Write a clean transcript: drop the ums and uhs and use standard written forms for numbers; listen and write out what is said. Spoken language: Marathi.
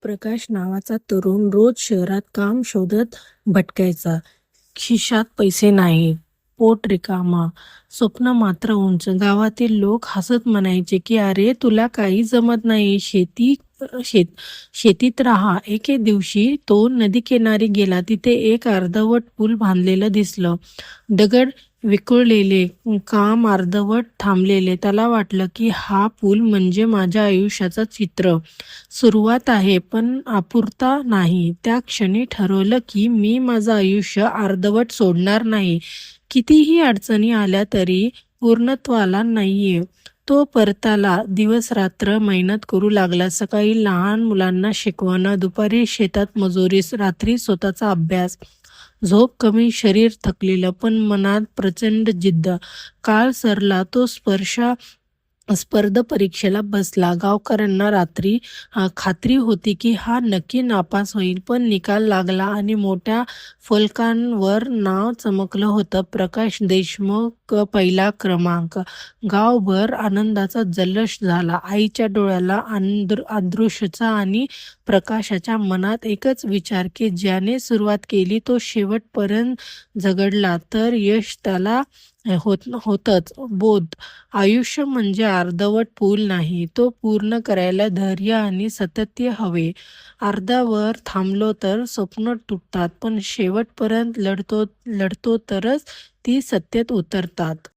प्रकाश नावाचा तरुण रोज शहरात काम शोधत भटकायचा. खिशात पैसे नाही, पोट रिकामं, स्वप्न मात्र उंच. गावातील लोक हसत म्हणायचे की अरे तुला काही जमत नाही, शेत शेतीत राहा. एके दिवशी तो नदीकिनारी गेला. तिथे एक अर्धवट पूल बांधलेलं दिसलं. दगड विखुरलेले, काम अर्धवट थांबलेले. त्याला वाटलं की हा पूल म्हणजे माझ्या आयुष्याचं चित्र. सुरुवात आहे पण अपूर्णता नाही. त्या क्षणी ठरवलं की मी माझं आयुष्य अर्धवट सोडणार नाही. कितीही अडचणी आल्या तरी पूर्णत्वाला नाहीये. तो परताला. दिवस-रात्र मेहनत करू लागला. सकाळी लहान मुलांना शिकवणं, दुपारी शेतात मजुरी, रात्री स्वतःचा अभ्यास. झोप कमी, शरीर थकलेलं, पण मनात प्रचंड जिद्द. काळ सरला. तो स्पर्धा परीक्षेला बसला. गावकऱ्यांना खात्री होती की हा नक्की नापास होईल, पण निकाल लागला आणि मोठ्या फलकांवर नाव चमकलं होतं. प्रकाश देशमुख पहिला क्रमांक. गावभर आनंदाचा जल्लोष झाला. आईच्या डोळ्याला अश्रूचा आणि प्रकाशाच्या मनात एकच विचार की ज्याने सुरुवात केली तो शेवटपर्यंत झगडला तर यश त्याला होतंच. आयुष्य म्हणजे अर्धवट पूल नाही, तो पूर्ण करायला धैर्य आणि सातत्य हवे. अर्ध्यावर थांबलो तर स्वप्न तुटतात, पण शेवटपर्यंत लढतो तरच ती सत्यात उतरतात.